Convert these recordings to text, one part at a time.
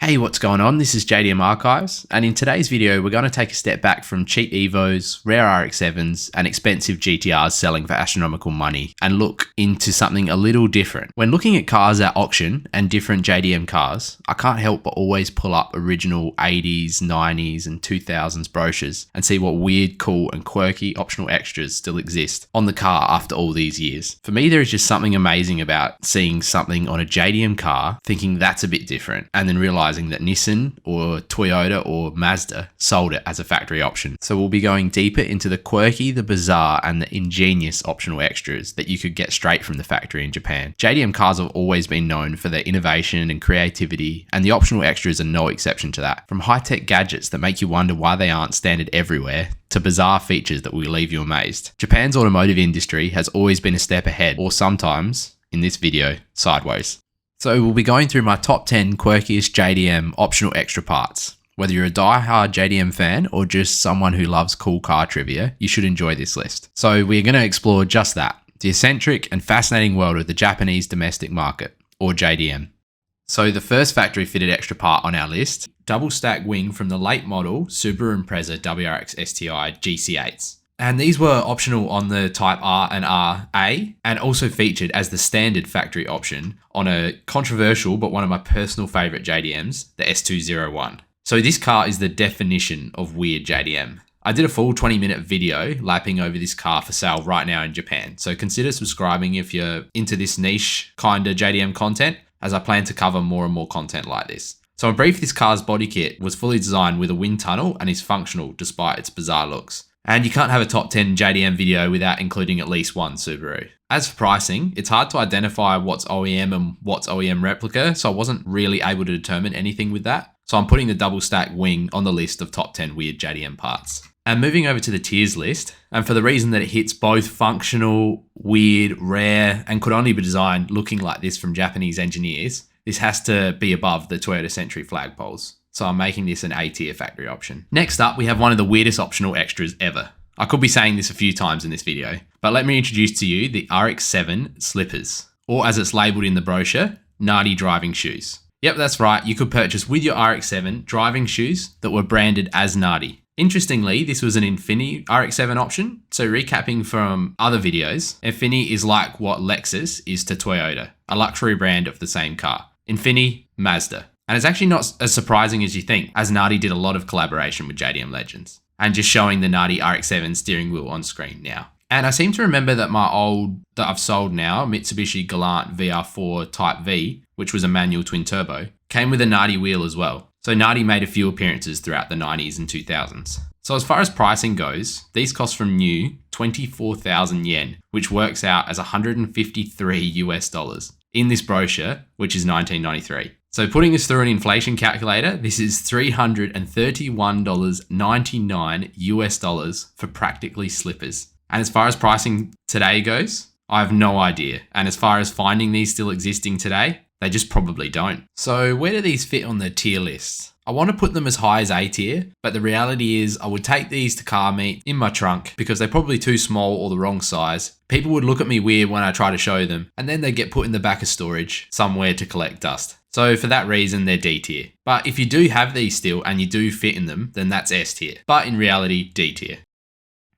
Hey, what's going on? This is JDM Archives, and in today's video, we're going to take a step back from cheap Evos, rare RX-7s, and expensive GTRs selling for astronomical money, and look into something a little different. When looking at cars at auction and different JDM cars, I can't help but always pull up original 80s, 90s, and 2000s brochures and see what weird, cool, and quirky optional extras still exist on the car after all these years. For me, there is just something amazing about seeing something on a JDM car, thinking that's a bit different, and then realizing that Nissan or Toyota or Mazda sold it as a factory option. So we'll be going deeper into the quirky, the bizarre, and the ingenious optional extras that you could get straight from the factory in Japan. JDM cars have always been known for their innovation and creativity, and the optional extras are no exception to that. From high-tech gadgets that make you wonder why they aren't standard everywhere, to bizarre features that will leave you amazed. Japan's automotive industry has always been a step ahead, or sometimes, in this video, sideways. So we'll be going through my top 10 quirkiest JDM optional extra parts. Whether you're a die-hard JDM fan or just someone who loves cool car trivia, you should enjoy this list. So we're going to explore just that, the eccentric and fascinating world of the Japanese domestic market, or JDM. So the first factory fitted extra part on our list, double stack wing from the late model Subaru Impreza WRX STI GC8s. And these were optional on the Type R and RA, and also featured as the standard factory option on a controversial but one of my personal favourite JDMs, the S201. So this car is the definition of weird JDM. I did a full 20-minute video lapping over this car for sale right now in Japan, so consider subscribing if you're into this niche kind of JDM content, as I plan to cover more and more content like this. So in brief, this car's body kit was fully designed with a wind tunnel and is functional despite its bizarre looks. And you can't have a top 10 JDM video without including at least one Subaru. As for pricing, it's hard to identify what's OEM and what's OEM replica, so I wasn't really able to determine anything with that. So I'm putting the double stack wing on the list of top 10 weird JDM parts. And moving over to the tiers list, and for the reason that it hits both functional, weird, rare, and could only be designed looking like this from Japanese engineers, this has to be above the Toyota Century flagpoles. So I'm making this an A tier factory option. Next up, we have one of the weirdest optional extras ever. I could be saying this a few times in this video, but let me introduce to you the RX-7 slippers, or as it's labeled in the brochure, Nardi driving shoes. Yep, that's right, you could purchase with your RX-7 driving shoes that were branded as Nardi. Interestingly, this was an Infiniti RX-7 option, so recapping from other videos, Infiniti is like what Lexus is to Toyota, a luxury brand of the same car. Infiniti, Mazda. And it's actually not as surprising as you think, as Nardi did a lot of collaboration with JDM legends, and just showing the Nardi RX-7 steering wheel on screen now. And I seem to remember that that I've sold now, Mitsubishi Galant VR4 Type V, which was a manual twin turbo, came with a Nardi wheel as well. So Nardi made a few appearances throughout the 90s and 2000s. So as far as pricing goes, these cost from new 24,000 yen, which works out as $153 in this brochure, which is 1993. So putting this through an inflation calculator, this is $331.99 for practically slippers. And as far as pricing today goes, I have no idea. And as far as finding these still existing today, they just probably don't. So where do these fit on the tier list? I want to put them as high as A tier, but the reality is I would take these to car meet in my trunk because they're probably too small or the wrong size. People would look at me weird when I try to show them, and then they get put in the back of storage somewhere to collect dust. So for that reason, they're D tier. But if you do have these still and you do fit in them, then that's S tier. But in reality, D tier.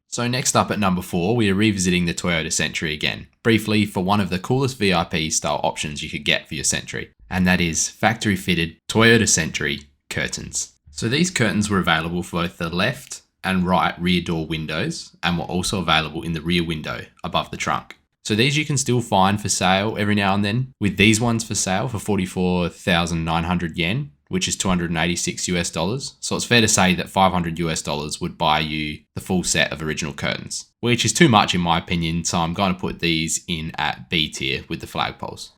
So next up at number 4, we are revisiting the Toyota Century again, briefly for one of the coolest VIP style options you could get for your Century, and that is factory fitted Toyota Century curtains. So these curtains were available for both the left and right rear door windows, and were also available in the rear window above the trunk. So these you can still find for sale every now and then, with these ones for sale for 44,900 yen, which is $286. So it's fair to say that $500 would buy you the full set of original curtains, which is too much in my opinion, so I'm going to put these in at B tier with the flagpoles.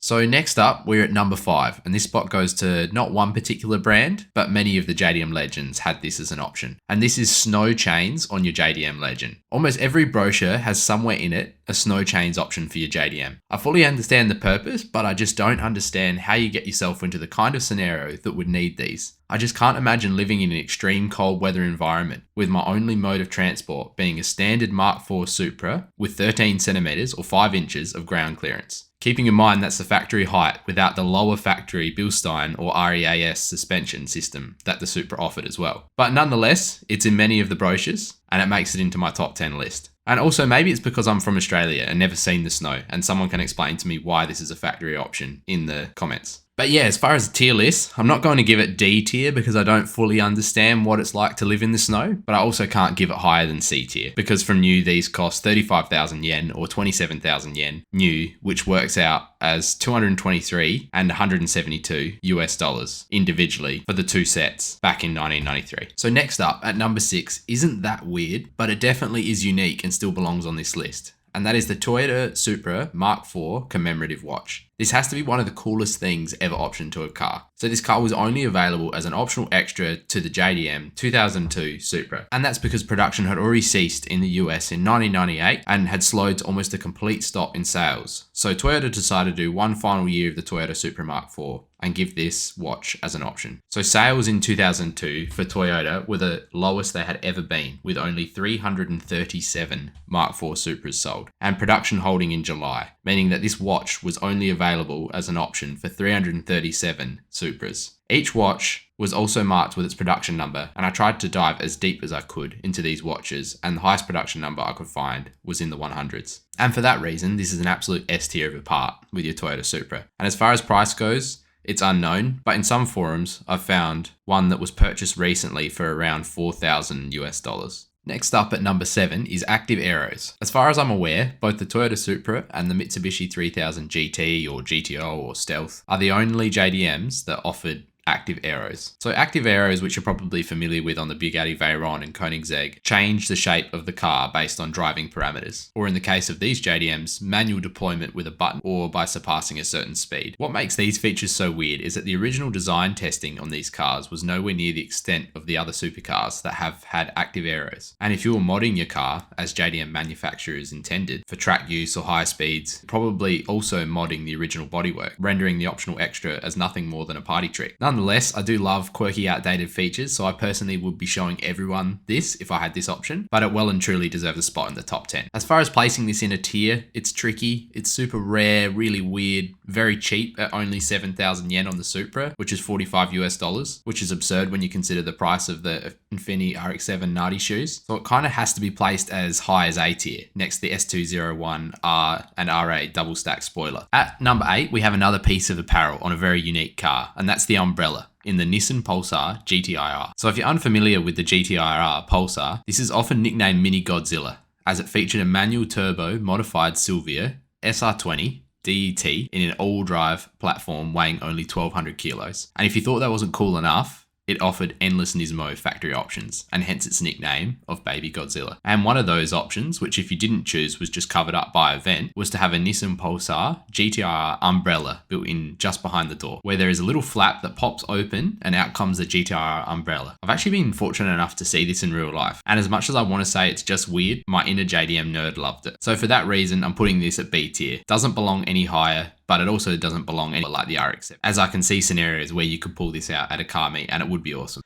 So next up, we're at number 5, and this spot goes to not one particular brand, but many of the JDM legends had this as an option. And this is snow chains on your JDM legend. Almost every brochure has somewhere in it a snow chains option for your JDM. I fully understand the purpose, but I just don't understand how you get yourself into the kind of scenario that would need these. I just can't imagine living in an extreme cold weather environment with my only mode of transport being a standard Mk4 Supra with 13 centimeters or 5 inches of ground clearance. keeping in mind that's the factory height without the lower factory Bilstein or REAS suspension system that the Supra offered as well. But nonetheless, it's in many of the brochures and it makes it into my top 10 list. And also maybe it's because I'm from Australia and never seen the snow, and someone can explain to me why this is a factory option in the comments. But yeah, as far as the tier list, I'm not going to give it D tier because I don't fully understand what it's like to live in the snow, but I also can't give it higher than C tier because from new these cost 35,000 yen or 27,000 yen new, which works out as 223 and 172 US dollars individually for the two sets back in 1993. So next up at number 6 isn't that weird, but it definitely is unique and still belongs on this list. And that is the Toyota Supra Mk4 commemorative watch. This has to be one of the coolest things ever optioned to a car. So this car was only available as an optional extra to the JDM 2002 Supra. And that's because production had already ceased in the US in 1998 and had slowed to almost a complete stop in sales. So Toyota decided to do one final year of the Toyota Supra Mk4 and give this watch as an option. So sales in 2002 for Toyota were the lowest they had ever been, with only 337 Mk4 Supras sold, and production holding in July, meaning that this watch was only available as an option for 337 Supras. Each watch was also marked with its production number, and I tried to dive as deep as I could into these watches, and the highest production number I could find was in the 100s. And for that reason, this is an absolute S tier of a part with your Toyota Supra. And as far as price goes, it's unknown, but in some forums, I've found one that was purchased recently for around 4,000 US dollars. Next up at number 7 is active aeros. As far as I'm aware, both the Toyota Supra and the Mitsubishi 3000 GT or GTO or Stealth are the only JDMs that offered active aeros. So active aeros, which you're probably familiar with on the Bugatti Veyron and Koenigsegg, change the shape of the car based on driving parameters, or in the case of these JDMs, manual deployment with a button or by surpassing a certain speed. What makes these features so weird is that the original design testing on these cars was nowhere near the extent of the other supercars that have had active aeros. And if you were modding your car, as JDM manufacturers intended, for track use or higher speeds, probably also modding the original bodywork, rendering the optional extra as nothing more than a party trick. Nonetheless, I do love quirky, outdated features, so I personally would be showing everyone this if I had this option, but it well and truly deserves a spot in the top 10. As far as placing this in a tier, it's tricky. It's super rare, really weird, very cheap at only 7,000 yen on the Supra, which is 45 US dollars, which is absurd when you consider the price of the Infiniti RX-7 Nardi shoes. So it kind of has to be placed as high as A tier, next to the S201 R and RA double stack spoiler. At number 8, we have another piece of apparel on a very unique car, and that's the Umbrella in the Nissan Pulsar GT-IR. So if you're unfamiliar with the GT-IR Pulsar, this is often nicknamed Mini Godzilla, as it featured a manual turbo modified Silvia SR20 DET in an all-drive platform weighing only 1,200 kilos. And if you thought that wasn't cool enough, it offered endless Nismo factory options, and hence its nickname of Baby Godzilla. And one of those options, which if you didn't choose was just covered up by a vent, was to have a Nissan Pulsar GT-IR umbrella built in just behind the door, where there is a little flap that pops open and out comes the GT-IR umbrella. I've actually been fortunate enough to see this in real life, and as much as I want to say it's just weird, my inner JDM nerd loved it. So for that reason, I'm putting this at B tier. Doesn't belong any higher, but it also doesn't belong anywhere like the RX-7, as I can see scenarios where you could pull this out at a car meet and it would be awesome.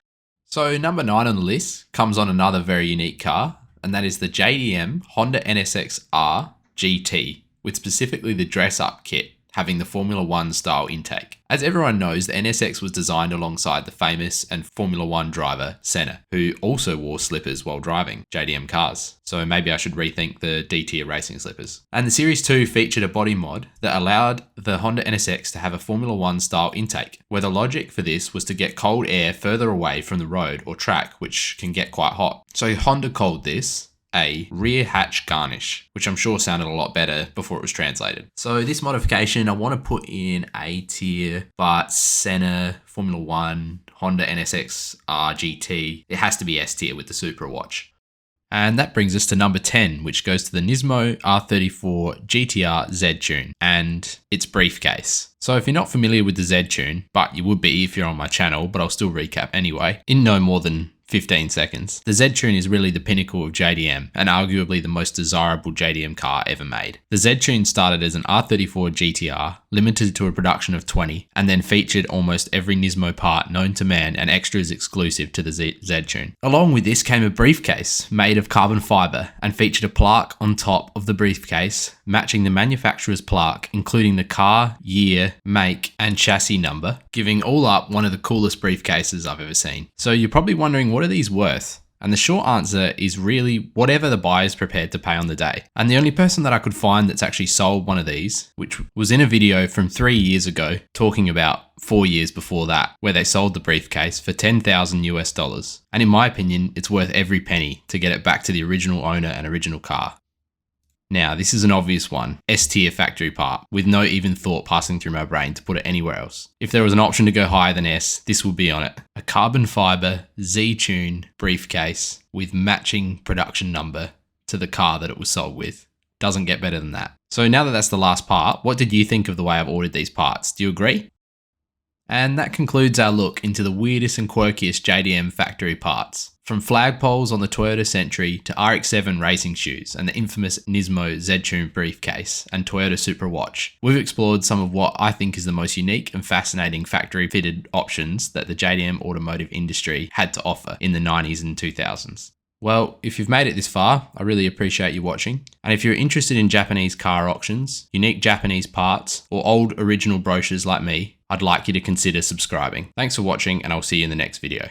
So number 9 on the list comes on another very unique car, and that is the JDM Honda NSX-R GT, with specifically the dress-up kit having the Formula 1 style intake. As everyone knows, the NSX was designed alongside the famous and Formula 1 driver Senna, who also wore slippers while driving JDM cars. So maybe I should rethink the D-tier racing slippers. And the Series 2 featured a body mod that allowed the Honda NSX to have a Formula 1 style intake, where the logic for this was to get cold air further away from the road or track, which can get quite hot. So Honda called this a rear hatch garnish, which I'm sure sounded a lot better before it was translated. So this modification I want to put in A tier, but Senna, Formula 1, Honda NSX R GT, it has to be S tier with the Supra watch. And that brings us to number 10, which goes to the Nismo R34 GTR Z-Tune and its briefcase. So if you're not familiar with the Z-Tune, but you would be if you're on my channel, but I'll still recap anyway, in no more than 15 seconds. The Z-Tune is really the pinnacle of JDM and arguably the most desirable JDM car ever made. The Z-Tune started as an R34 GTR, limited to a production of 20, and then featured almost every Nismo part known to man and extras exclusive to the Z-Tune. Along with this came a briefcase made of carbon fiber and featured a plaque on top of the briefcase matching the manufacturer's plaque, including the car, year, make, and chassis number, giving all up one of the coolest briefcases I've ever seen. So you're probably wondering, what are these worth? And the short answer is really whatever the buyer is prepared to pay on the day. And the only person that I could find that's actually sold one of these, which was in a video from 3 years ago, talking about 4 years before that, where they sold the briefcase for $10,000 US. And in my opinion, it's worth every penny to get it back to the original owner and original car. Now, this is an obvious one, S-tier factory part, with no even thought passing through my brain to put it anywhere else. If there was an option to go higher than S, this would be on it. A carbon fiber Z-Tune briefcase with matching production number to the car that it was sold with. Doesn't get better than that. So now that that's the last part, what did you think of the way I've ordered these parts? Do you agree? And that concludes our look into the weirdest and quirkiest JDM factory parts. From flagpoles on the Toyota Century to RX-7 racing shoes and the infamous Nismo Z-Tune briefcase and Toyota Supra watch, we've explored some of what I think is the most unique and fascinating factory-fitted options that the JDM automotive industry had to offer in the 90s and 2000s. Well, if you've made it this far, I really appreciate you watching. And if you're interested in Japanese car auctions, unique Japanese parts, or old original brochures like me, I'd like you to consider subscribing. Thanks for watching, and I'll see you in the next video.